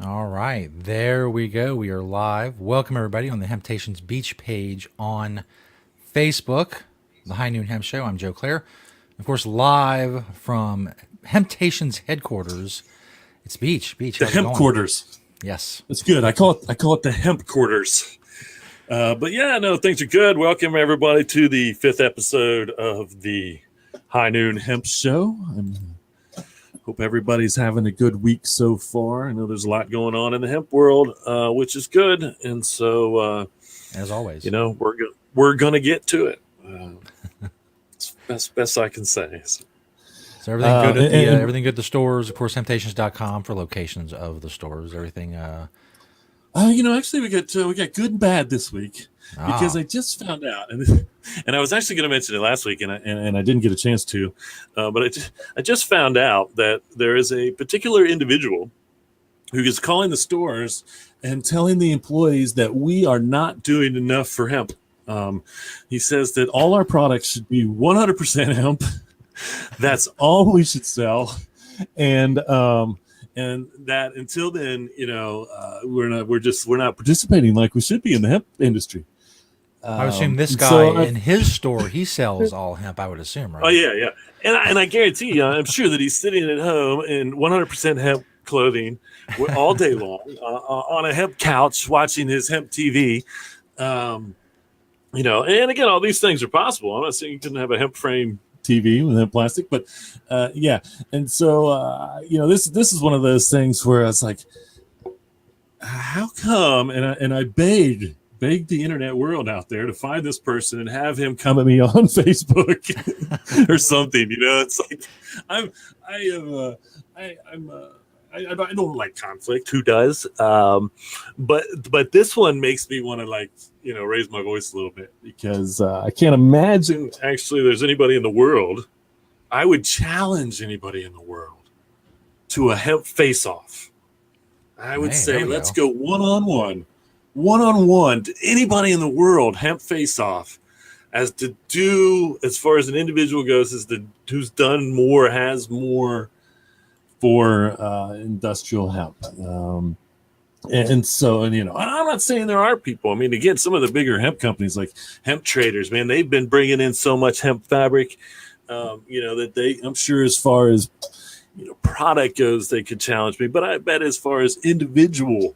All right, there we go. We are live. Welcome everybody on the Hemptations Beech page on Facebook, the High Noon Hemp Show. I'm Joe Clare. Of course, live from Hemptations headquarters. It's Beech. Beech, The how's it hemp going? quarters. Yes. That's good. I call it the hemp quarters. But yeah, no, things are good. Welcome everybody to the 5th episode of the High Noon Hemp Show. Hope everybody's having a good week so far. I know there's a lot going on in the hemp world, which is good. And so, As always, we're gonna get to it. It's best I can say. So everything good at everything good at the stores. Of course, Hemptations.com for locations of the stores. Everything. Actually, we got good and bad this week because I just found out, and I was actually going to mention it last week, and I didn't get a chance to, but I just found out that there is a particular individual who is calling the stores and telling the employees that we are not doing enough for hemp. He says that all our products should be 100% hemp. That's all we should sell, and that until then, we're not participating like we should be in the hemp industry. I would assume this guy in his store, he sells all hemp. I would assume, right? Oh yeah, and I guarantee you, I'm sure that he's sitting at home in 100% hemp clothing all day long on a hemp couch watching his hemp TV. And again, all these things are possible. I'm not saying you couldn't have a hemp frame TV with hemp plastic, but yeah. And so this is one of those things where I was like, how come? And I begged the internet world out there to find this person and have him come at me on Facebook or something. It's like I don't like conflict. Who does? But this one makes me want to raise my voice a little bit because I can't imagine actually there's anybody in the world. I would challenge anybody in the world to a hemp face off. I would say let's go one-on-one to anybody in the world, hemp face off, as to do as far as an individual goes, who's done more, has more for industrial hemp. And I'm not saying there are people. I mean, again, some of the bigger hemp companies like Hemp Traders, man, they've been bringing in so much hemp fabric, that I'm sure as far as, product goes, they could challenge me. But I bet as far as individual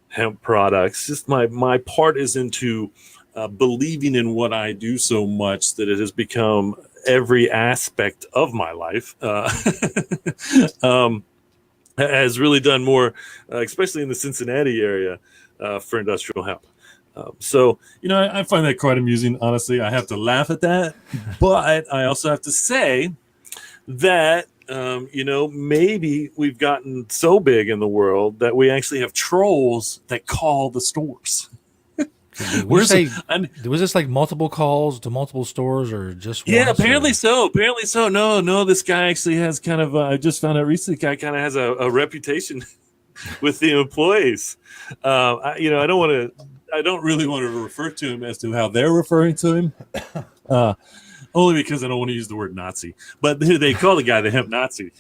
hemp products, just my part is into believing in what I do so much that it has become every aspect of my life. Has really done more, especially in the Cincinnati area, for industrial hemp. So I find that quite amusing. Honestly, I have to laugh at that, but I also have to say that maybe we've gotten so big in the world that we actually have trolls that call the stores. Was this like multiple calls to multiple stores or just one? Yeah, apparently so. No, this guy actually has kind of, I just found out recently, guy kind of has a reputation with the employees. I don't really want to refer to him as to how they're referring to him. Only because I don't want to use the word Nazi. But they call the guy the hemp Nazi.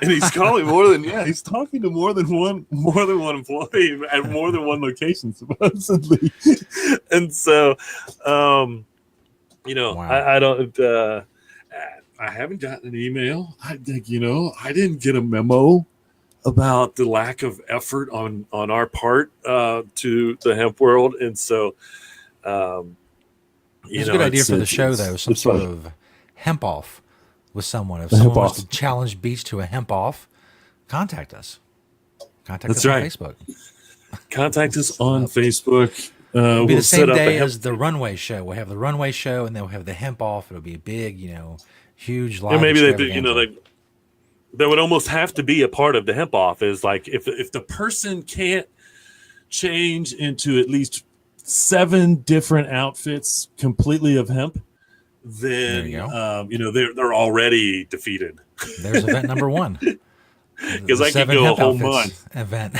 And he's calling he's talking to more than one employee at more than one location, supposedly. And so, wow. I haven't gotten an email. I didn't get a memo about the lack of effort on our part to the hemp world. And so, it's a good idea for the show, though. Some sort of hemp off with someone. If someone wants to challenge Beech to a hemp off, contact us. Contact us on Facebook. Contact us on Facebook. It'll be the same day as the Runway show. We'll have the Runway show, and then we'll have the hemp off. It'll be a big, huge live. And maybe they would almost have to be a part of the hemp off. Is like if the person can't change into at least 7 different outfits completely of hemp, then they're already defeated. There's event number 1. Because I could go a whole month. Event.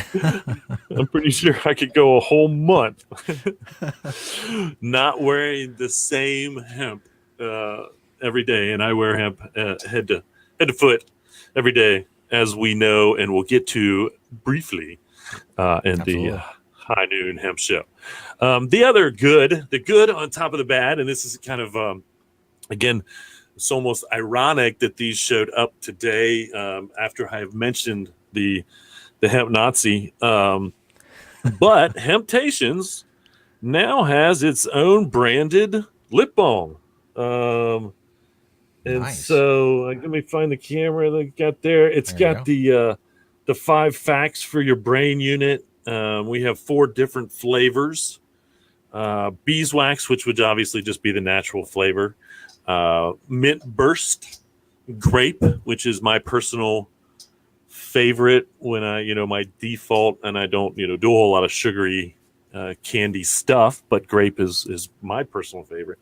I'm pretty sure I could go a whole month not wearing the same hemp every day, and I wear hemp head to foot every day. as we know, and we'll get to briefly in Absolutely. the High Noon Hemp Show. The good on top of the bad, and this is kind of, again, it's almost ironic that these showed up today after I have mentioned the hemp Nazi. But Hemptations now has its own branded lip balm. And Nice. so let me find the camera that I got there. It's There you got go. the 5 facts for your brain unit. We have 4 different flavors. Beeswax, which would obviously just be the natural flavor. Mint burst, grape, which is my personal favorite when my default, and I don't, do a whole lot of sugary candy stuff, but grape is my personal favorite,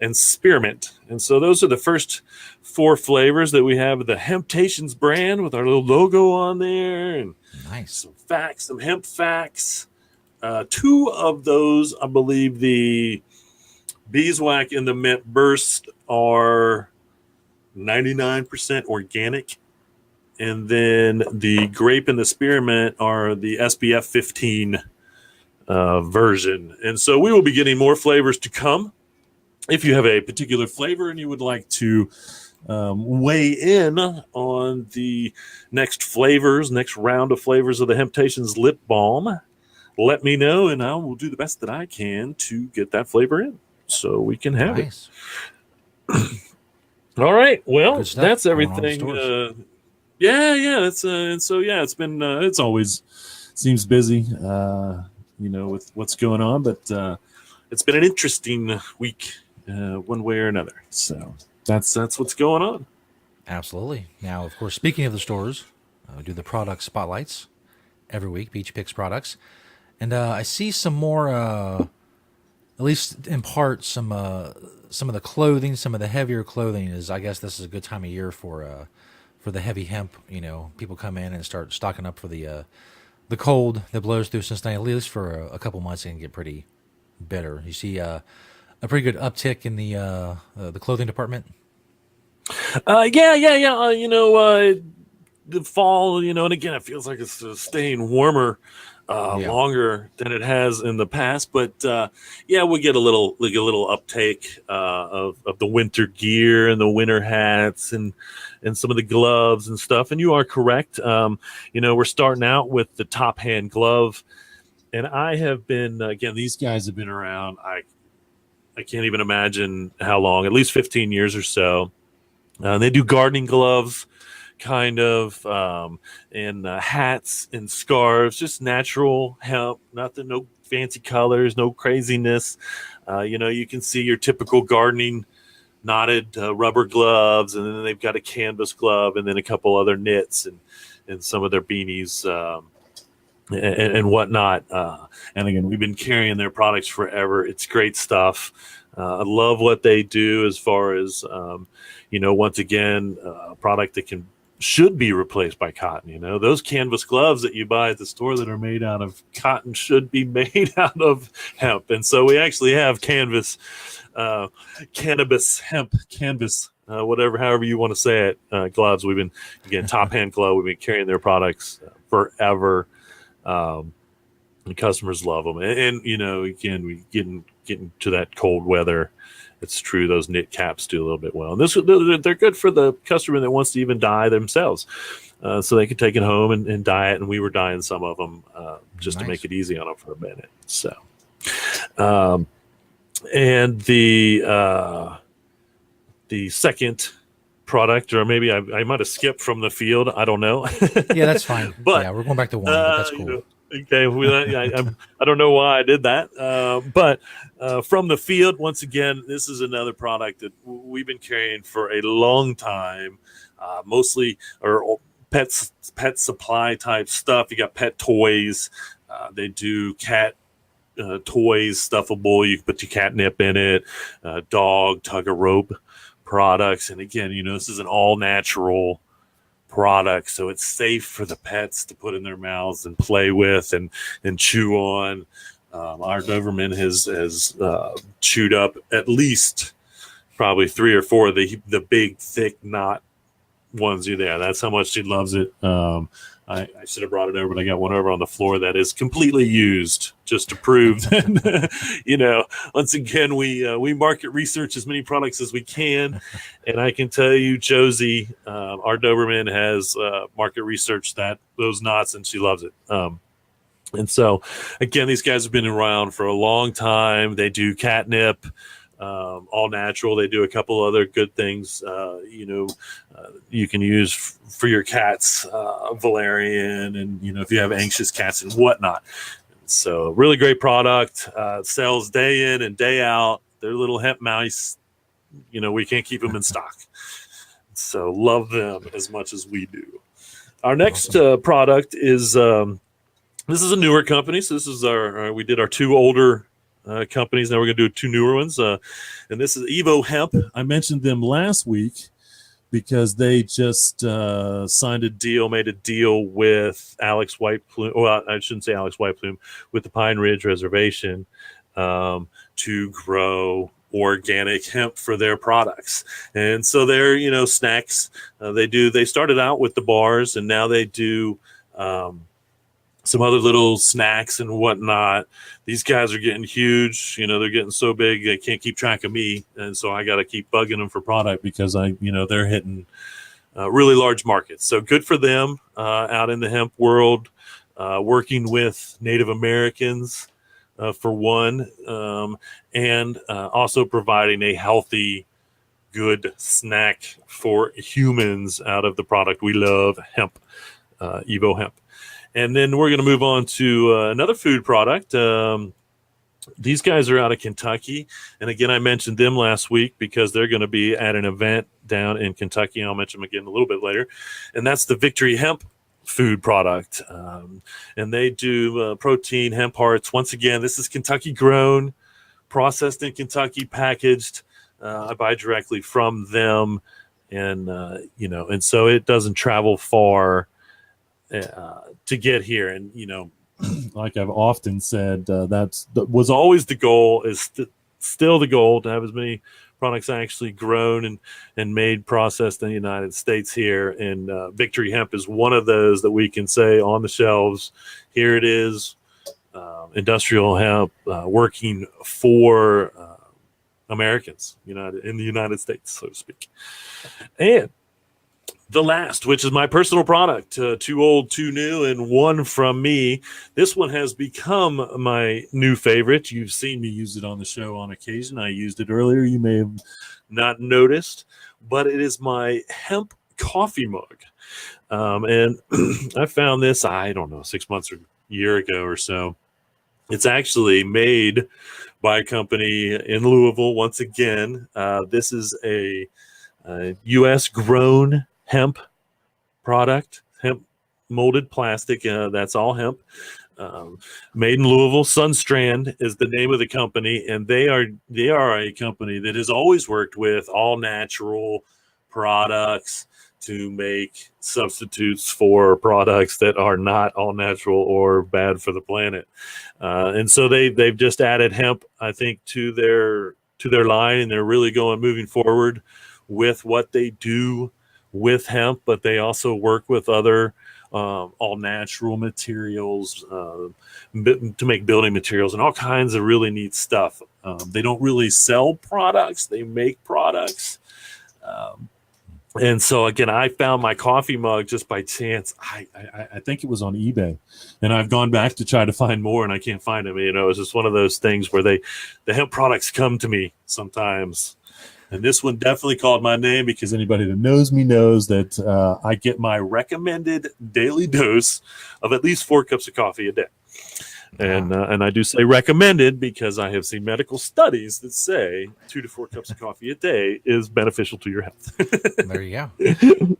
and spearmint. And so those are the first 4 flavors that we have of the Hemptations brand with our little logo on there, and Nice. some hemp facts. 2 of those, I believe, the beeswax and the mint burst are 99% organic. And then the grape and the spearmint are the SPF 15 version. And so we will be getting more flavors to come. If you have a particular flavor and you would like to weigh in on the next round of flavors of the Hemptations lip balm, let me know, and I will do the best that I can to get that flavor in so we can have Nice. it. All right. Well, Good stuff that's going on in everything. stores. Yeah. That's and so yeah, it's been it's always seems busy, with what's going on, but it's been an interesting week, one way or another. So that's what's going on. Absolutely. Now, of course, speaking of the stores, we do the product spotlights every week. Beech picks products, and I see some more. At least in part, some of the clothing, some of the heavier clothing is. I guess this is a good time of year for the heavy hemp. People come in and start stocking up for the cold that blows through Cincinnati. At least for a couple months, it can get pretty bitter. You see a pretty good uptick in the clothing department. Yeah. The fall, and again, it feels like it's staying warmer longer than it has in the past. But we get a little uptake of the winter gear and the winter hats and some of the gloves and stuff. And you are correct. We're starting out with the top hand glove, and I have been again. These guys have been around. I can't even imagine how long. At least 15 years or so. They do gardening gloves, kind of, and hats and scarves, just natural hemp, nothing, no fancy colors, no craziness. You can see your typical gardening knotted rubber gloves, and then they've got a canvas glove, and then a couple other knits and some of their beanies and whatnot. And again, we've been carrying their products forever. It's great stuff. I love what they do as far as, once again, a product that should be replaced by cotton. Those canvas gloves that you buy at the store that are made out of cotton should be made out of hemp. And so we actually have cannabis, hemp, canvas, however you want to say it, gloves. We've been, again, top hand glove. We've been carrying their products forever. And customers love them. And again, we getting to that cold weather. It's true. Those knit caps do a little bit well. And they're good for the customer that wants to even dye themselves. So they can take it home and dye it. And we were dyeing some of them just to make it easy on them for a minute. So, and the second product, or maybe I might have skipped from the field. I don't know. Yeah, that's fine. But we're going back to one, but that's cool. Okay, I don't know why I did that, but from the field, once again, this is another product that we've been carrying for a long time, mostly or pet supply type stuff. You got pet toys. They do cat toys, stuffable. You can put your catnip in it. Dog tug a rope products, and again, this is an all natural product, so it's safe for the pets to put in their mouths and play with and chew on. Our Doberman has chewed up at least probably 3 or 4 of the big thick knot onesie there. That's how much she loves it. I should have brought it over, but I got one over on the floor that is completely used, just to prove that, once again, we market research as many products as we can. And I can tell you, Josie, our Doberman, has market research those knots, and she loves it. And so, again, these guys have been around for a long time. They do catnip, all natural. They do a couple other good things. You can use for your cats, valerian, and if you have anxious cats and whatnot. So, really great product. Sells day in and day out. They're little hemp mice. We can't keep them in stock. So, love them as much as we do. Our next product is. This is a newer company. So this is we did our two older companies. Now we're going to do two newer ones. And this is Evo Hemp. I mentioned them last week because they just made a deal with Alex White Plume. Well, I shouldn't say Alex White Plume, with the Pine Ridge Reservation to grow organic hemp for their products. And so they're, snacks. They started out with the bars, and now they do some other little snacks and whatnot. These guys are getting huge. They're getting so big they can't keep track of me, and so I got to keep bugging them for product because they're hitting really large markets. So good for them out in the hemp world, working with Native Americans for one, and also providing a healthy, good snack for humans out of the product we love, hemp, Evo Hemp. And then we're going to move on to another food product. These guys are out of Kentucky. And again, I mentioned them last week because they're going to be at an event down in Kentucky. I'll mention them again a little bit later. And that's the Victory Hemp food product. And they do protein hemp hearts. Once again, this is Kentucky grown, processed in Kentucky, packaged. I buy directly from them. And, and so it doesn't travel far to get here. And like I've often said, that was always the goal, is still the goal, to have as many products actually grown and made, processed in the United States here. And Victory Hemp is one of those that we can say on the shelves, here it is, industrial hemp, working for Americans in the United States, so to speak. And the last, which is my personal product, Too Old, Too New, and one from me. This one has become my new favorite. You've seen me use it on the show on occasion. I used it earlier. You may have not noticed, but it is my Hemp Coffee Mug. And I found this, 6 months or a year ago or so. It's actually made by a company in Louisville. Once again, this is a U.S. grown hemp product, hemp molded plastic. That's all hemp. Made in Louisville. Strand is the name of the company, and they are a company that has always worked with all natural products to make substitutes for products that are not all natural or bad for the planet. And so they've just added hemp, I think, to their line, and they're really moving forward with what they do with hemp, but they also work with other all natural materials to make building materials and all kinds of really neat stuff. They don't really sell products, they make products. And so again, I found my coffee mug just by chance. I think it was on eBay, and I've gone back to try to find more, and I can't find them. It's just one of those things where the hemp products come to me sometimes. And this one definitely called my name, because anybody that knows me knows that I get my recommended daily dose of at least 4 cups of coffee a day. And I do say recommended because I have seen medical studies that say 2 to 4 cups of coffee a day is beneficial to your health. There you go.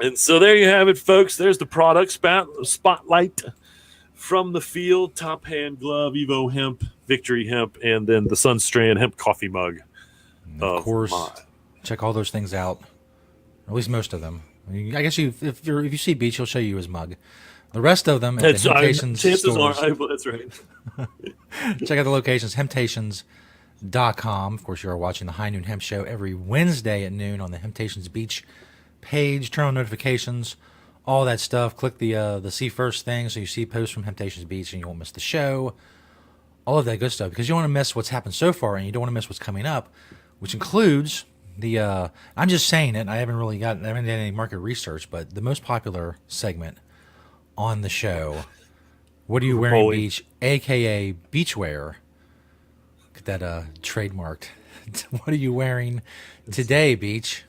And so there you have it, folks. There's the product spotlight from the field. Top hand glove, Evo Hemp, Victory Hemp, and then the Strand Hemp Coffee Mug. Of course, check all those things out, or at least most of them. I guess if you see Beech, he'll show you his mug. The rest of them at the Hemptations stores. That's right. Check out the locations: Hemptations, Hemptations.com. Of course, you are watching the High Noon Hemp Show every Wednesday at noon on the Hemptations Beech page. Turn on notifications, all that stuff. Click the see first thing so you see posts from Hemptations Beech and you won't miss the show. All of that good stuff, because you don't want to miss what's happened so far and you don't want to miss what's coming up, which includes the I'm just saying it. I haven't done any market research, but the most popular segment on the show. What are you wearing, Beech? AKA Beachwear. Get that trademarked. What are you wearing today, Beech?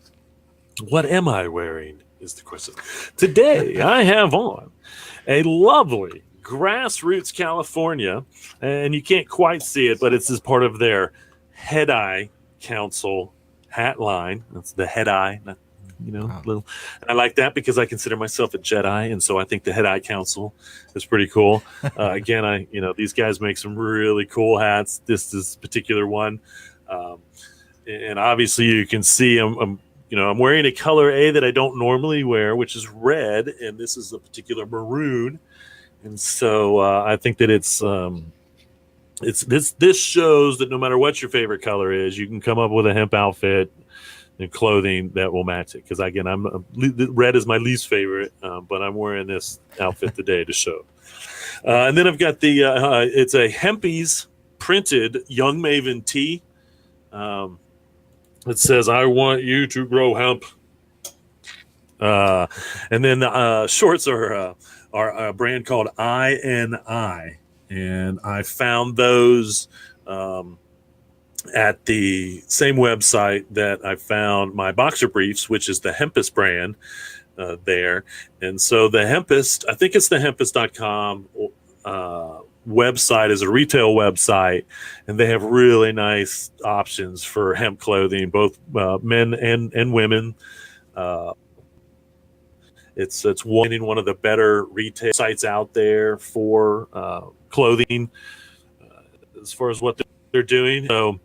What am I wearing is the question. Today, I have on a lovely Grassroots California, and you can't quite see it, but it's as part of their Head Eye Council hat line. That's the Head Eye, wow. Little. And I like that because I consider myself a Jedi, and so I think the Head Eye Council is pretty cool. Again, these guys make some really cool hats. This is particular one, and obviously you can see I'm wearing a color A that I don't normally wear, which is red, and this is a particular maroon. And so I think that this shows that no matter what your favorite color is, you can come up with a hemp outfit and clothing that will match it. Because again, red is my least favorite, but I'm wearing this outfit today to show. And then I've got it's a Hemp's printed Young Maven tee. It says, "I want you to grow hemp." And then the shorts are a brand called INI, and I found those at the same website that I found my boxer briefs, which is the Hemp Is Brand there. And so the Hempist, I think it's the Hempist.com website is a retail website, and they have really nice options for hemp clothing, both men and women. It's one of the better retail sites out there for clothing as far as what they're doing. So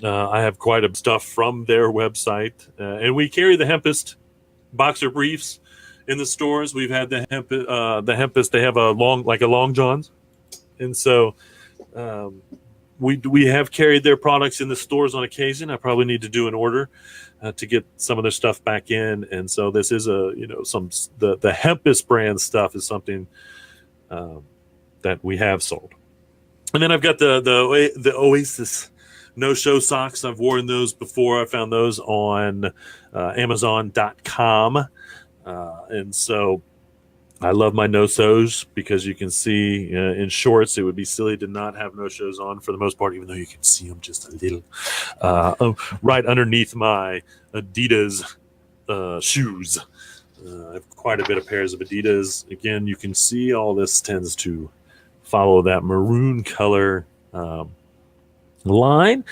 I have quite a stuff from their website, and we carry the Hempist boxer briefs in the stores. We've had the Hempist. They have a long johns, and so we have carried their products in the stores on occasion. I probably need to do an order to get some of their stuff back in. And so this is the Hemp Is Brand stuff is something that we have sold. And then I've got the Oasis no-show socks. I've worn those before. I found those on Amazon.com. And so I love my no-shows because you can see in shorts, it would be silly to not have no-shows on for the most part, even though you can see them just a little right underneath my Adidas shoes. I have quite a bit of pairs of Adidas. Again, you can see all this tends to follow that maroon color line.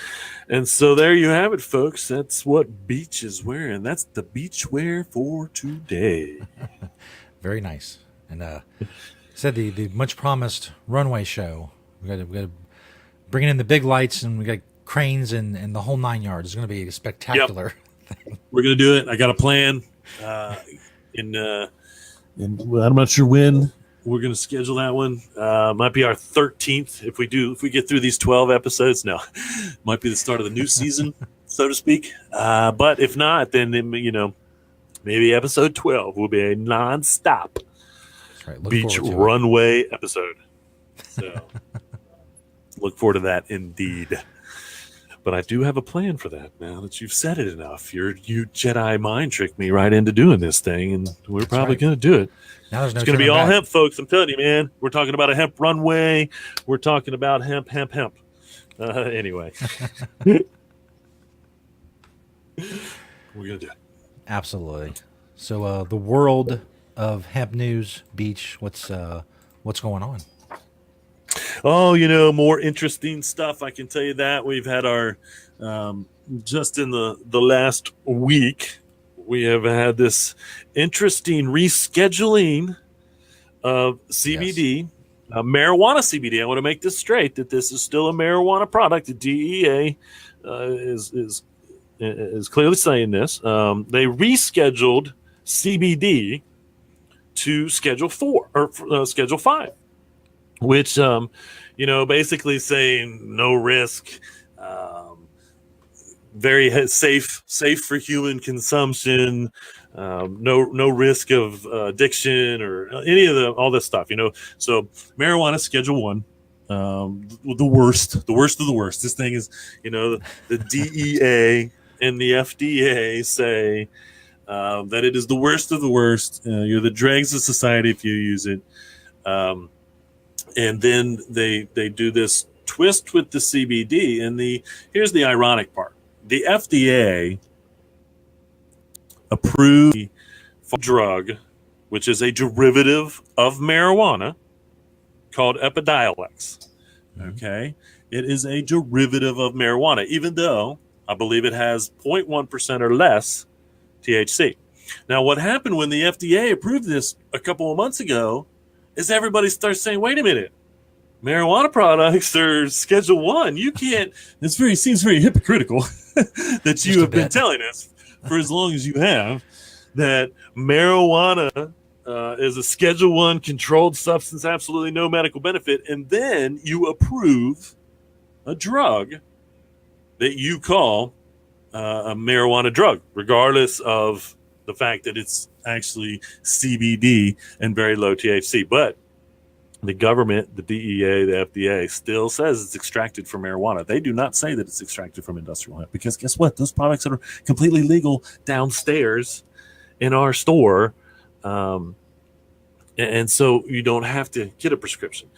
And so there you have it, folks. That's what Beech is wearing. That's the Beech wear for today. Very nice. And said the much promised Runway show. We got to bring in the big lights, and we got cranes and the whole 9 yards. It's going to be a spectacular thing. We're going to do it. I got a plan. And I'm not sure when we're going to schedule that one. Might be our 13th if we get through these 12 episodes. No, might be the start of the new season, so to speak. But if not, then maybe episode 12 will be a non-stop Beech Runway episode. So look forward to that indeed. But I do have a plan for that now that you've said it enough. You Jedi mind tricked me right into doing this thing, and we're probably going to do it. Now there's no it's going to be all hemp, folks. I'm telling you, man. We're talking about a hemp runway. We're talking about hemp. Anyway. We're going to do it. Absolutely. So the world of hemp news, Beech, what's going on? Oh, more interesting stuff. I can tell you that. We've had our, just in the last week, we have had this interesting rescheduling of CBD, marijuana CBD. I want to make this straight that this is still a marijuana product. The DEA is clearly saying this. They rescheduled CBD to Schedule 4 or Schedule 5, which basically saying no risk, Um, very safe for human consumption. No risk of addiction or any of all this stuff. So marijuana Schedule 1. The worst of the worst. This thing is, the DEA and the FDA say that it is the worst of the worst. You're the dregs of society if you use it. And then they do this twist with the CBD. And here's the ironic part: the FDA approved a drug, which is a derivative of marijuana, called Epidiolex. Okay, it is a derivative of marijuana, even though I believe it has 0.1% or less THC. Now, what happened when the FDA approved this a couple of months ago is everybody starts saying, "Wait a minute, marijuana products are Schedule 1. You can't." Seems very hypocritical that you have been telling us for as long as you have that marijuana is a Schedule 1 controlled substance, absolutely no medical benefit, and then you approve a drug that you call a marijuana drug, regardless of the fact that it's actually CBD and very low THC. But the government, the DEA, the FDA still says it's extracted from marijuana. They do not say that it's extracted from industrial hemp, because guess what? Those products are completely legal downstairs in our store. And so you don't have to get a prescription.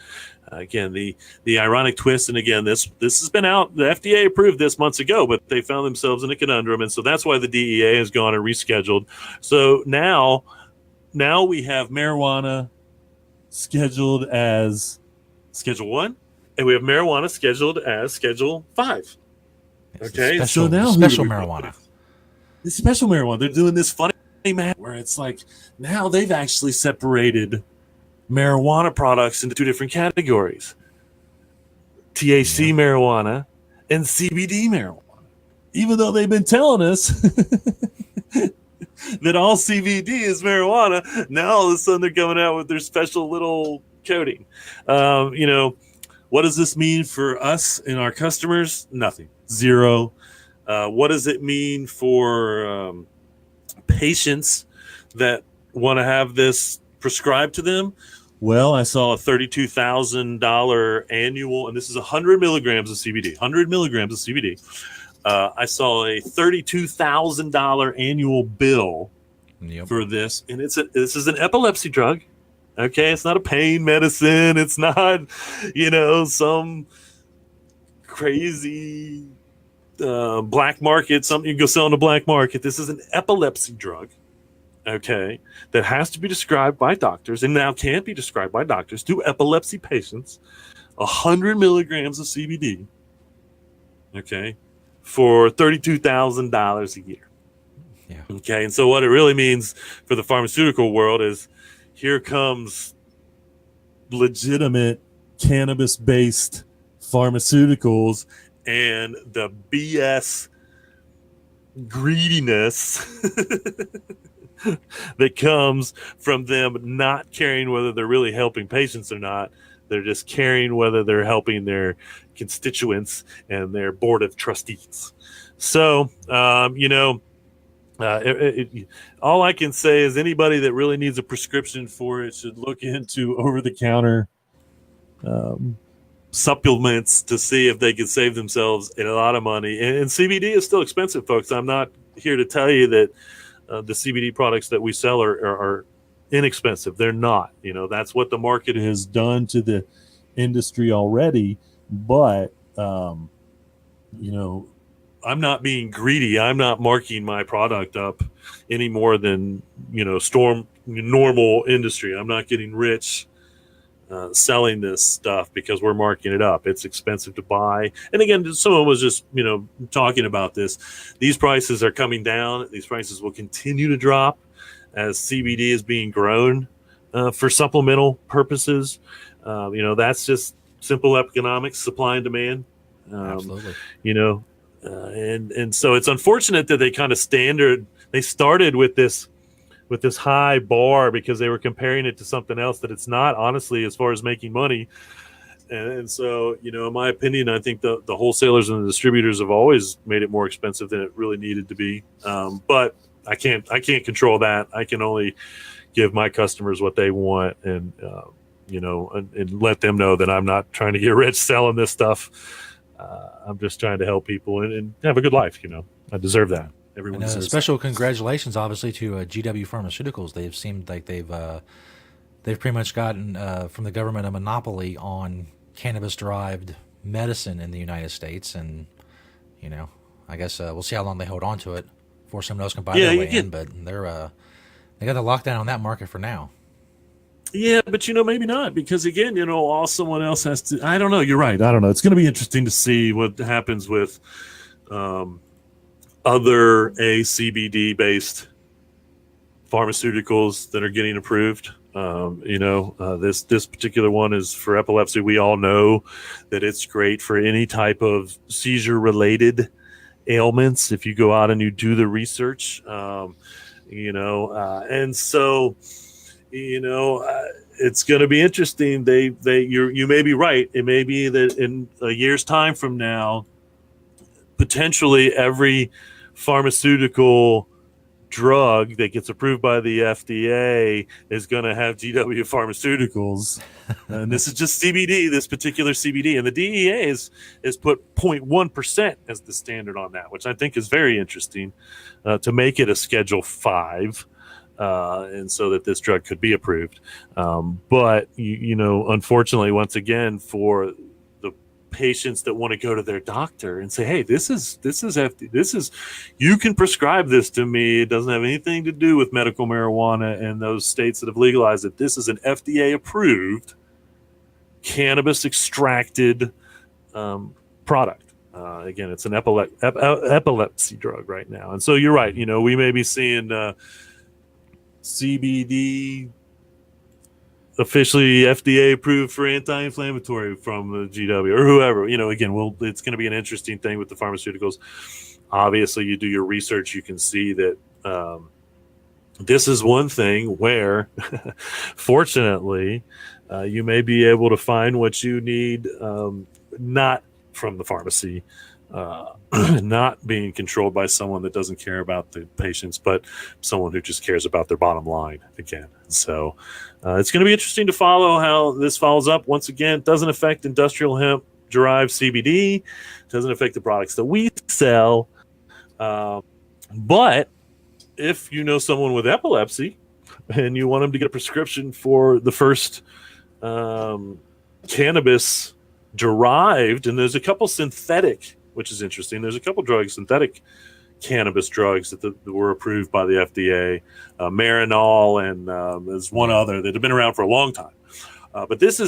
Again, the ironic twist, and again, this has been out. The FDA approved this months ago, but they found themselves in a conundrum, and so that's why the DEA has gone and rescheduled. So now we have marijuana scheduled as Schedule 1, and we have marijuana scheduled as Schedule 5. Okay, so now special marijuana. It's special marijuana. They're doing this funny math where it's like now they've actually separated marijuana products into two different categories: THC marijuana and CBD marijuana. Even though they've been telling us that all CBD is marijuana, now all of a sudden they're coming out with their special little coating. What does this mean for us and our customers? Nothing. Zero. What does it mean for patients that want to have this prescribed to them? Well, I saw a $32,000 annual, and this is 100 milligrams of CBD. 100 milligrams of CBD. I saw a $32,000 annual bill for this, and this is an epilepsy drug. Okay, it's not a pain medicine. It's not, some crazy black market, something you go sell on the black market. This is an epilepsy drug. Okay, that has to be described by doctors, and now can't be described by doctors to epilepsy patients. 100 milligrams of CBD. Okay, for $32,000 a year. Yeah. Okay, and so what it really means for the pharmaceutical world is here comes legitimate cannabis-based pharmaceuticals, and the BS greediness that comes from them not caring whether they're really helping patients or not. They're just caring whether they're helping their constituents and their board of trustees. So, all I can say is anybody that really needs a prescription for it should look into over-the-counter supplements to see if they can save themselves a lot of money. And CBD is still expensive, folks. I'm not here to tell you that the CBD products that we sell are inexpensive. They're not. That's what the market has done to the industry already. But, I'm not being greedy. I'm not marking my product up any more than, normal industry. I'm not getting rich selling this stuff because we're marking it up. It's expensive to buy. And again, someone was just, talking about this. These prices are coming down. These prices will continue to drop as CBD is being grown for supplemental purposes. That's just simple economics, supply and demand. Absolutely. And so it's unfortunate that they kind of they started with this high bar because they were comparing it to something else that it's not, honestly, as far as making money. And so, in my opinion, I think the wholesalers and the distributors have always made it more expensive than it really needed to be. But I can't control that. I can only give my customers what they want, and and let them know that I'm not trying to get rich selling this stuff. I'm just trying to help people and have a good life. I deserve that. Everyone And deserves special congratulations, obviously, to GW Pharmaceuticals. They've seemed like they've pretty much gotten from the government a monopoly on cannabis-derived medicine in the United States, and I guess we'll see how long they hold on to it before someone else can buy their way in. But they got the lockdown on that market for now. Yeah, but maybe not, because again, all someone else has to. I don't know. You're right. I don't know. It's going to be interesting to see what happens with other CBD based pharmaceuticals that are getting approved. This particular one is for epilepsy. We all know that it's great for any type of seizure related ailments if you go out and you do the research. And so it's going to be interesting. You may be right. It may be that in a year's time from now, potentially every pharmaceutical drug that gets approved by the FDA is going to have GW Pharmaceuticals, and this is just CBD, this particular CBD, and the DEA is put 0.1% as the standard on that, which I think is very interesting, to make it a Schedule 5, and so that this drug could be approved. But unfortunately, once again, for patients that want to go to their doctor and say, hey, this is you can prescribe this to me. It doesn't have anything to do with medical marijuana and those states that have legalized it. This is an FDA approved cannabis extracted product. Again, it's an epilepsy drug right now. And so you're right. We may be seeing CBD officially FDA approved for anti-inflammatory from the GW or whoever. Again, it's going to be an interesting thing with the pharmaceuticals. Obviously, you do your research, you can see that this is one thing where, fortunately, you may be able to find what you need, not from the pharmacy, not being controlled by someone that doesn't care about the patients, but someone who just cares about their bottom line again. So it's going to be interesting to follow how this follows up. Once again, it doesn't affect industrial hemp derived CBD. It doesn't affect the products that we sell. But if you know someone with epilepsy and you want them to get a prescription for the first cannabis derived, and there's a couple synthetic, which is interesting. There's a couple drugs, synthetic cannabis drugs that were approved by the FDA, Marinol, and there's one other that have been around for a long time. But this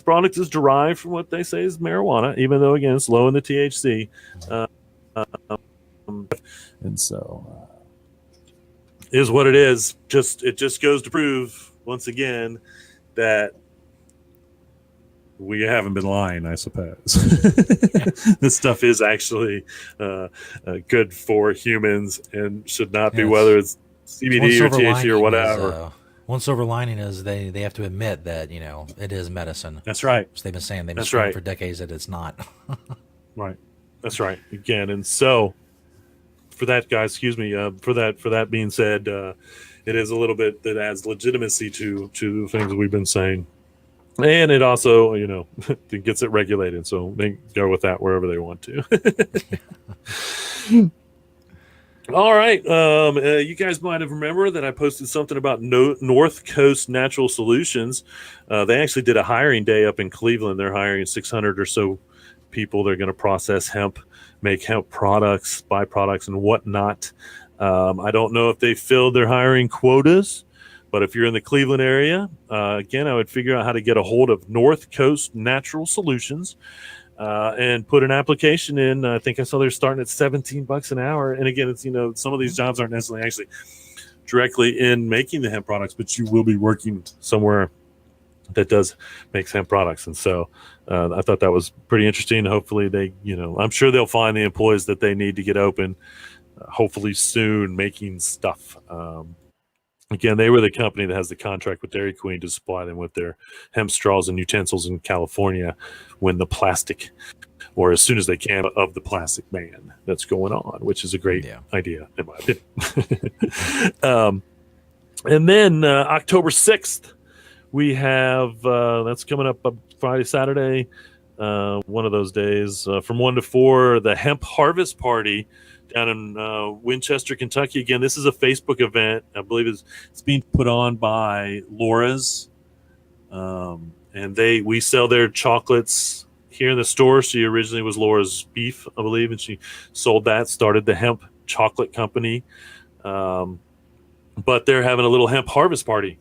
product is derived from what they say is marijuana, even though, again, it's low in the THC. And so is what it is. It just goes to prove, once again, that we haven't been lying, I suppose. This stuff is actually good for humans and should not be, whether it's CBD or THC or whatever. One silver lining is they have to admit that, it is medicine. That's right. Which they've been saying for decades that it's not. Right. That's right. Again, and so for that, guys, for that being said, it is a little bit that adds legitimacy to the things we've been saying. And it also, it gets it regulated, so they go with that wherever they want to. All right. You guys might have remembered that I posted something about North Coast Natural Solutions. They actually did a hiring day up in Cleveland. They're hiring 600 or so people. They're going to process hemp, make hemp products, byproducts, and whatnot. I don't know if they filled their hiring quotas. But if you're in the Cleveland area, again, I would figure out how to get a hold of North Coast Natural Solutions and put an application in. I think I saw they're starting at $17 an hour. And again, it's some of these jobs aren't necessarily actually directly in making the hemp products, but you will be working somewhere that does make hemp products. And so I thought that was pretty interesting. Hopefully they, I'm sure they'll find the employees that they need to get open, hopefully soon, making stuff. Again, they were the company that has the contract with Dairy Queen to supply them with their hemp straws and utensils in California when the plastic, or as soon as they can, of the plastic ban that's going on, which is a great idea, in my opinion. And then October 6th, we have, that's coming up Friday, Saturday, one of those days, from 1 to 4, the Hemp Harvest Party down in Winchester, Kentucky. Again, this is a Facebook event. I believe it's being put on by Laura's. And we sell their chocolates here in the store. She originally was Laura's Beef, I believe, and she sold that, started the Hemp Chocolate Company. But they're having a little hemp harvest party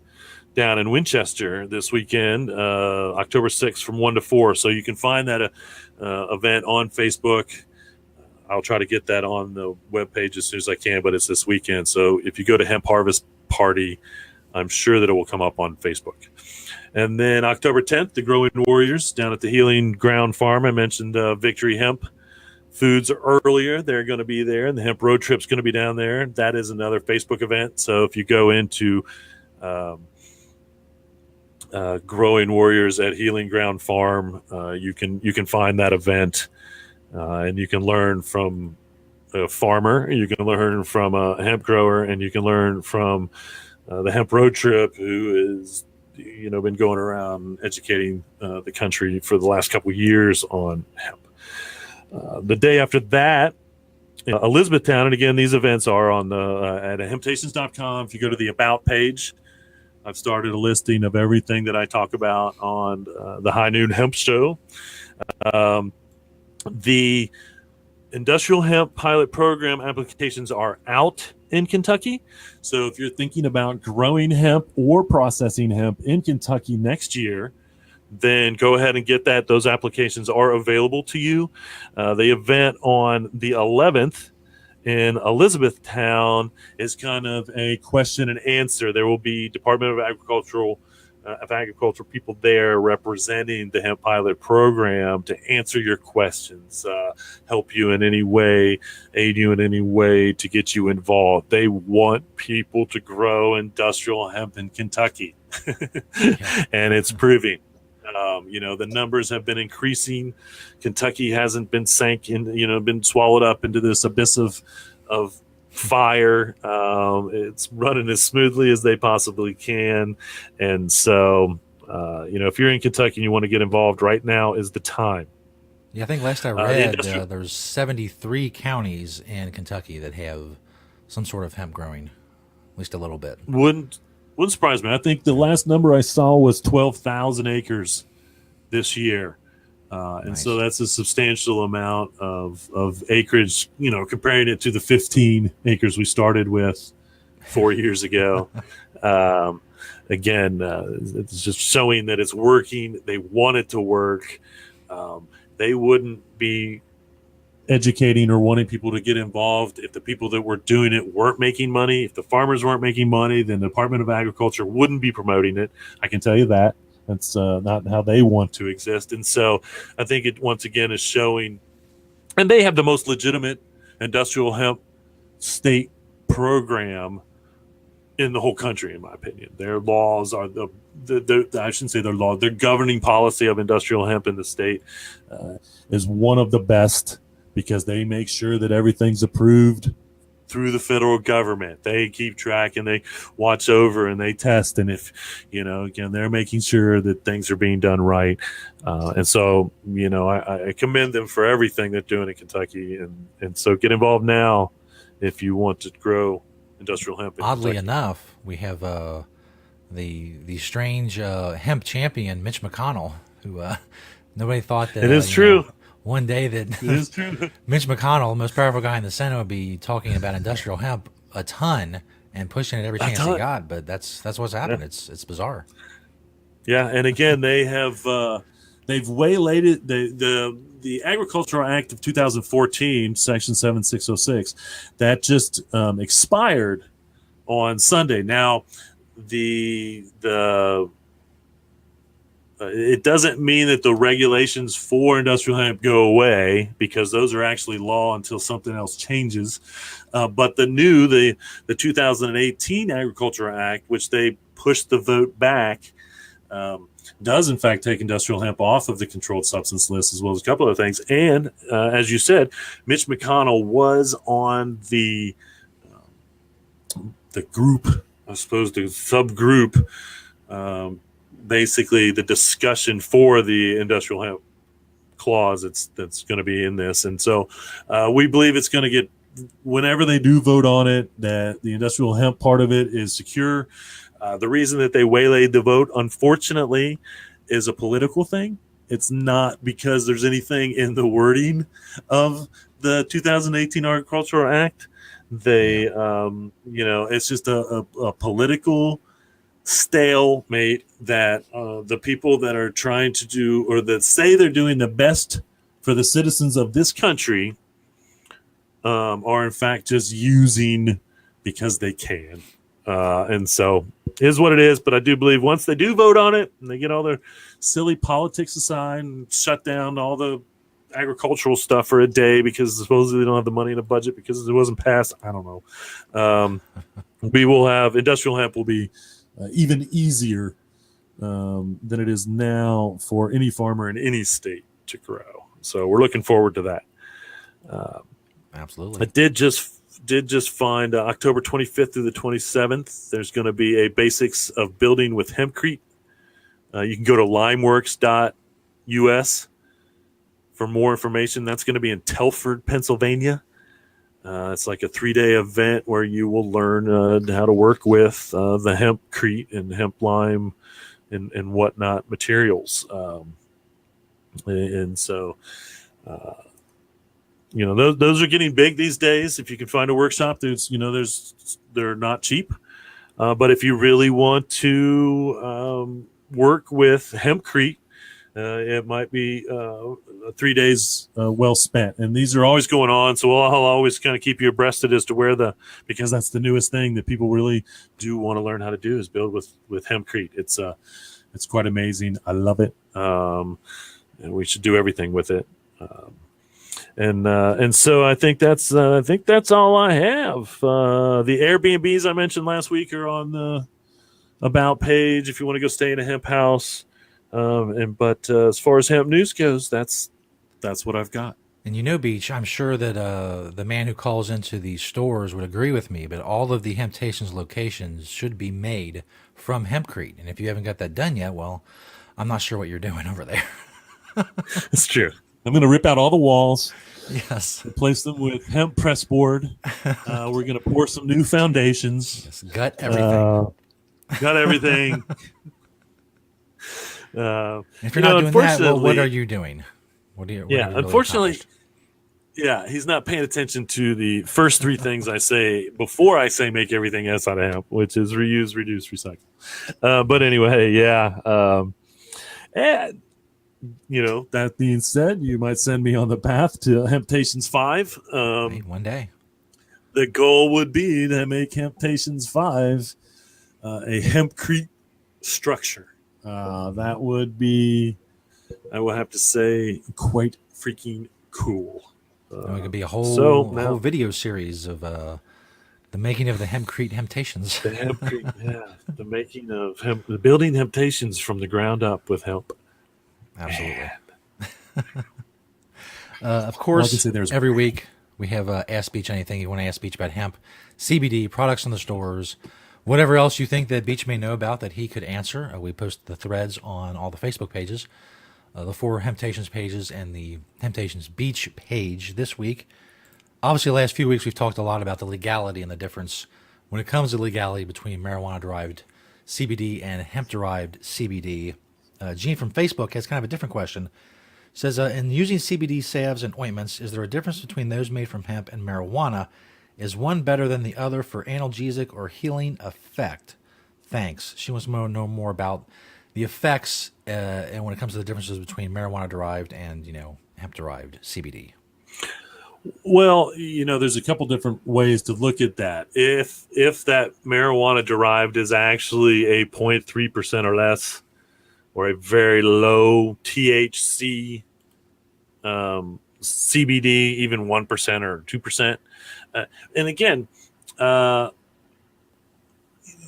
down in Winchester this weekend, October 6th from 1 to 4. So you can find that event on Facebook. I'll try to get that on the webpage as soon as I can, but it's this weekend. So if you go to Hemp Harvest Party, I'm sure that it will come up on Facebook. And then October 10th, the Growing Warriors down at the Healing Ground Farm. I mentioned Victory Hemp Foods earlier. They're going to be there, and the Hemp Road Trip's going to be down there. That is another Facebook event. So if you go into Growing Warriors at Healing Ground Farm, you can find that event. And you can learn from a farmer, you can learn from a hemp grower, and you can learn from the Hemp Road Trip, who is, been going around educating the country for the last couple of years on hemp. The day after that, Elizabethtown, and again, these events are on the at Hemptations.com. If you go to the About page, I've started a listing of everything that I talk about on the High Noon Hemp Show. The industrial hemp pilot program applications are out in Kentucky. So if you're thinking about growing hemp or processing hemp in Kentucky next year, then go ahead and get that. Those applications are available to you. The event on the 11th in Elizabethtown is kind of a question and answer. There will be Department of Agriculture people there representing the hemp pilot program to answer your questions, help you in any way, aid you in any way to get you involved. They want people to grow industrial hemp in Kentucky, and it's proving. The numbers have been increasing. Kentucky hasn't been been swallowed up into this abyss of fire. It's running as smoothly as they possibly can. And so, if you're in Kentucky and you want to get involved, right now is the time. Yeah, I think last I read, there's 73 counties in Kentucky that have some sort of hemp growing, at least a little bit. Wouldn't surprise me. I think the last number I saw was 12,000 acres this year. And nice. So that's a substantial amount of acreage, comparing it to the 15 acres we started with 4 years ago. Again, it's just showing that it's working. They want it to work. They wouldn't be educating or wanting people to get involved if the people that were doing it weren't making money. If the farmers weren't making money, then the Department of Agriculture wouldn't be promoting it. I can tell you that. That's not how they want to exist. And so I think it, once again, is showing, and they have the most legitimate industrial hemp state program in the whole country, in my opinion. Their laws are I shouldn't say their law, their governing policy of industrial hemp in the state is one of the best, because they make sure that everything's approved through the federal government. They keep track and they watch over and they test. And if, again, they're making sure that things are being done right. And so, I commend them for everything they're doing in Kentucky. And so get involved now if you want to grow industrial hemp. Oddly enough, we have the strange hemp champion, Mitch McConnell, who nobody thought that. It is true. One day that Mitch McConnell, the most powerful guy in the Senate, would be talking about industrial hemp a ton and pushing it every chance he got. But that's what's happened. Yeah. It's bizarre. Yeah, and again, they have they've waylaid it. The Agricultural Act of 2014, Section 7606, that just expired on Sunday. Now, the it doesn't mean that the regulations for industrial hemp go away, because those are actually law until something else changes. But the 2018 Agriculture Act, which they pushed the vote back, does in fact take industrial hemp off of the controlled substance list, as well as a couple other things. And as you said, Mitch McConnell was on the group, I suppose, the subgroup, basically the discussion for the industrial hemp clause that's going to be in this. And so we believe it's going to get, whenever they do vote on it, that the industrial hemp part of it is secure. The reason that they waylaid the vote, unfortunately, is a political thing. It's not because there's anything in the wording of the 2018 Agricultural Act. They, it's just a political stalemate that the people that are trying to do, or that say they're doing the best for the citizens of this country, are in fact just using because they can. And so it is what it is. But I do believe once they do vote on it and they get all their silly politics aside and shut down all the agricultural stuff for a day because supposedly they don't have the money in the budget because it wasn't passed, I don't know. We will have industrial hemp will be even easier than it is now for any farmer in any state to grow. So we're looking forward to that. Absolutely. I did just find October 25th through the 27th, there's going to be a basics of building with Hempcrete. You can go to limeworks.us for more information. That's going to be in Telford, Pennsylvania. It's like a 3-day event where you will learn how to work with the Hempcrete and hemp lime and whatnot materials. And so, those are getting big these days. If you can find a workshop, they're not cheap. But if you really want to work with Hempcrete, it might be 3 days well spent. And these are always going on, so I'll always kind of keep you abreast as to where because that's the newest thing that people really do want to learn how to do, is build with Hempcrete. It's quite amazing. I love it, and we should do everything with it. And so I think that's all I have. The Airbnbs I mentioned last week are on the About page if you want to go stay in a hemp house. But as far as hemp news goes, that's what I've got. And Beech, I'm sure that the man who calls into these stores would agree with me, but all of the Hemptations locations should be made from Hempcrete. And if you haven't got that done yet, well, I'm not sure what you're doing over there. It's true. I'm going to rip out all the walls. Yes. Replace them with hemp press board. We're going to pour some new foundations. Yes, gut everything. Got everything. If you're not doing that, well, what are you doing? Unfortunately, he's not paying attention to the first three things I say before I say make everything else out of hemp, which is reuse, reduce, recycle. But anyway, and that being said, you might send me on the path to Hemptations 5. One day. The goal would be to make Hemptations 5 a Hempcrete structure. That would be, I will have to say, quite freaking cool. It could be a whole video series of the making of the Hempcrete Hemptations. The Hempcrete, the making of hemp, the building Hemptations from the ground up with hemp. Absolutely. Of course, every week we have Ask Beech anything you want to ask Beech about hemp, CBD, products in the stores, whatever else you think that Beech may know about that he could answer. We post the threads on all the Facebook pages, the 4 Hemptations pages and the Hemptations Beech page this week. Obviously, the last few weeks we've talked a lot about the legality and the difference when it comes to legality between marijuana-derived CBD and hemp-derived CBD. Gene from Facebook has kind of a different question. Says, in using CBD salves and ointments, is there a difference between those made from hemp and marijuana? Is one better than the other for analgesic or healing effect? Thanks. She wants to know more about the effects and when it comes to the differences between marijuana-derived and, hemp-derived CBD. Well, there's a couple different ways to look at that. If that marijuana-derived is actually a 0.3% or less or a very low THC CBD, even 1% or 2%. And again,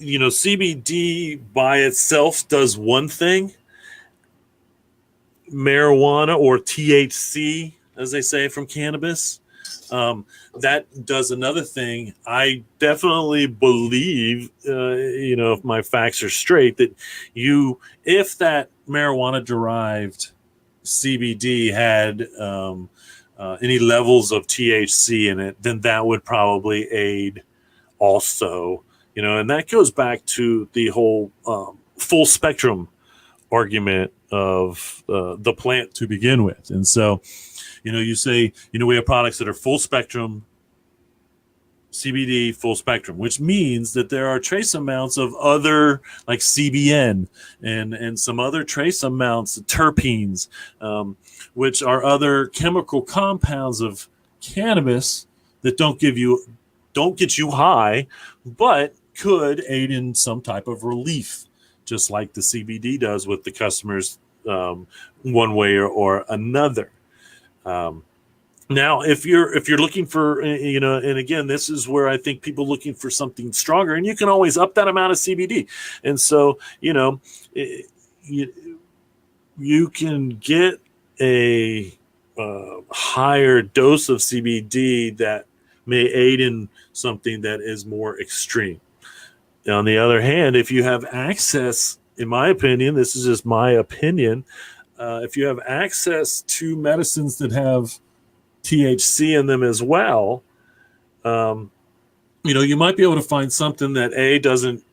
CBD by itself does one thing. Marijuana, or THC, as they say, from cannabis, that does another thing. I definitely believe, if my facts are straight, that if that marijuana derived CBD had any levels of THC in it, then that would probably aid also, and that goes back to the whole full spectrum argument of the plant to begin with. And so, you say, we have products that are full spectrum CBD, full spectrum, which means that there are trace amounts of other, like CBN and some other trace amounts of terpenes, which are other chemical compounds of cannabis that don't get you high, but could aid in some type of relief, just like the CBD does with the customers, one way or another. Now, if you're looking for, and again, this is where I think people looking for something stronger, and you can always up that amount of CBD. And so, you can get a higher dose of CBD that may aid in something that is more extreme. On the other hand, if you have access, in my opinion, this is just my opinion, if you have access to medicines that have THC in them as well, you might be able to find something that doesn't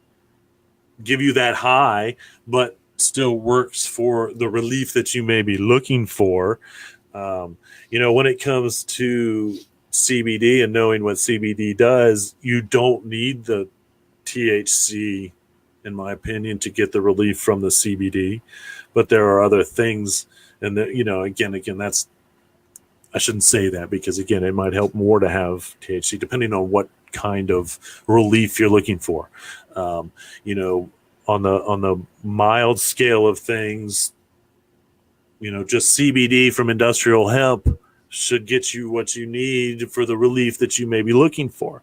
give you that high, but still works for the relief that you may be looking for. When it comes to CBD and knowing what CBD does, you don't need the THC, in my opinion, to get the relief from the CBD, but there are other things, and again, that's, I shouldn't say that, because again, it might help more to have THC depending on what kind of relief you're looking for. On the mild scale of things, just CBD from industrial hemp should get you what you need for the relief that you may be looking for.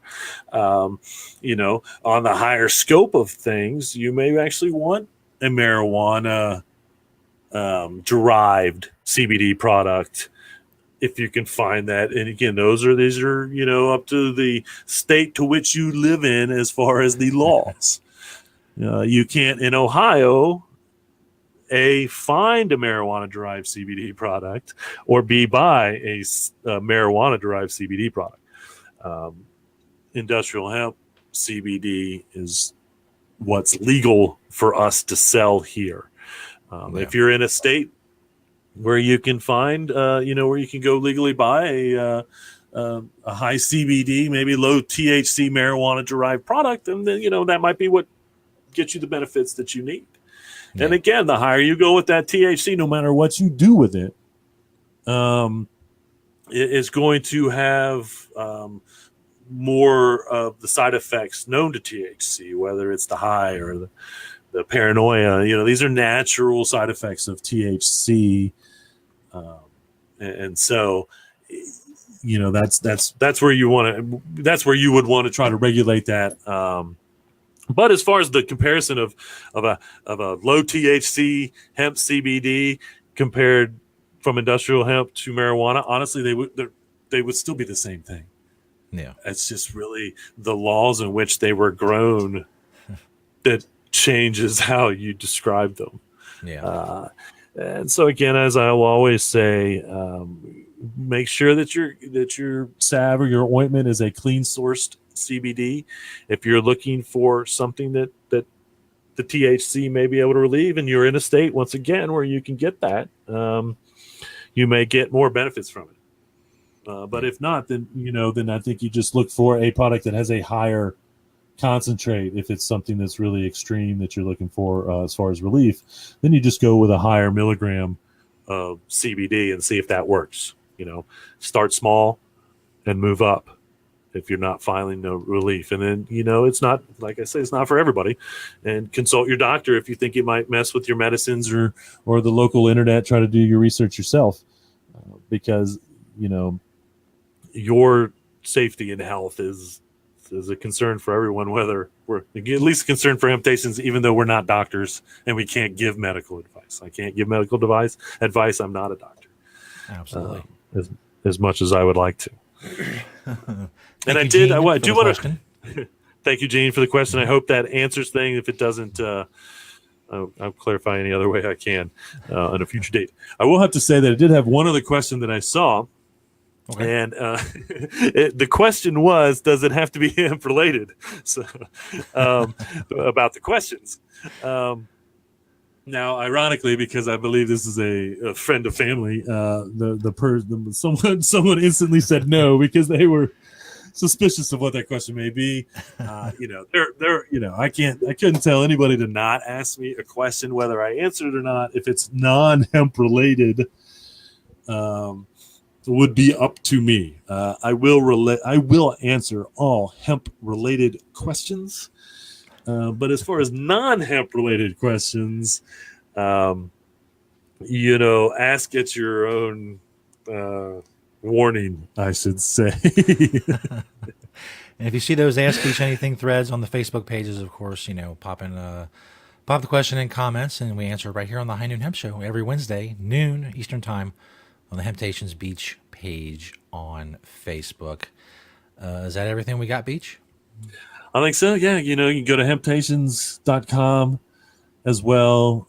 On the higher scope of things, you may actually want a marijuana derived CBD product, if you can find that. And again, these are up to the state to which you live in as far as the laws. You can't, in Ohio, A, find a marijuana-derived CBD product, or B, buy a marijuana-derived CBD product. Industrial hemp CBD is what's legal for us to sell here. If you're in a state where you can find, where you can go legally buy a high CBD, maybe low THC marijuana-derived product, and then, that might be what gets you the benefits that you need. Yeah. And again, the higher you go with that THC, no matter what you do with it, it is going to have more of the side effects known to THC, whether it's the high or the paranoia. These are natural side effects of THC. And so, that's where you would want to try to regulate that. But as far as the comparison of a low THC hemp CBD compared from industrial hemp to marijuana, honestly, they would still be the same thing. Yeah, it's just really the laws in which they were grown that changes how you describe them. Yeah. And so again, as I will always say, make sure that your salve or your ointment is a clean sourced CBD. If you're looking for something that the THC may be able to relieve, and you're in a state, once again, where you can get that, you may get more benefits from it. But if not, then I think you just look for a product that has a higher concentrate. If it's something that's really extreme that you're looking for as far as relief, then you just go with a higher milligram of CBD and see if that works. Start small and move up. if you're not filing no relief. And then, it's not, like I say, it's not for everybody. And consult your doctor if you think it might mess with your medicines, or the local internet. Try to do your research yourself, because, your safety and health is a concern for everyone, whether we're at least concerned for Hemptations, even though we're not doctors and we can't give medical advice. I can't give medical advice. I'm not a doctor. Absolutely. As much as I would like to. And I do want to thank you, Gene, for the question. I hope that answers things. If it doesn't, I'll clarify any other way I can on a future date. I will have to say that I did have one other question that I saw. Okay. And the question was, does it have to be hemp related? So, about the questions. Now, ironically, because I believe this is a friend of family, someone instantly said no, because they were suspicious of what that question may be. I couldn't tell anybody to not ask me a question, whether I answered it or not. If it's non-hemp related, would be up to me. I will answer all hemp related questions. But as far as non-hemp related questions, ask at your own warning, I should say. And if you see those Ask Beech Anything threads on the Facebook pages, of course, pop the question in comments, and we answer it right here on the High Noon Hemp Show every Wednesday, noon Eastern Time, on the Hemptations Beech page on Facebook. Is that everything we got, Beech? I think so. Yeah. You can go to hemptations.com as well,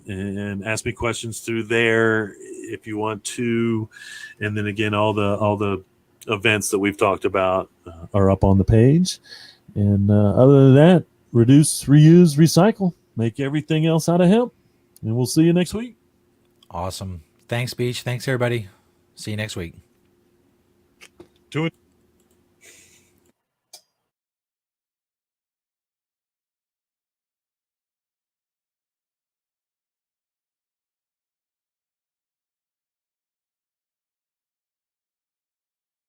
and ask me questions through there if you want to. And then again, all the events that we've talked about are up on the page. And other than that, reduce, reuse, recycle, make everything else out of hemp. And we'll see you next week. Awesome. Thanks, Beech. Thanks, everybody. See you next week. Do it.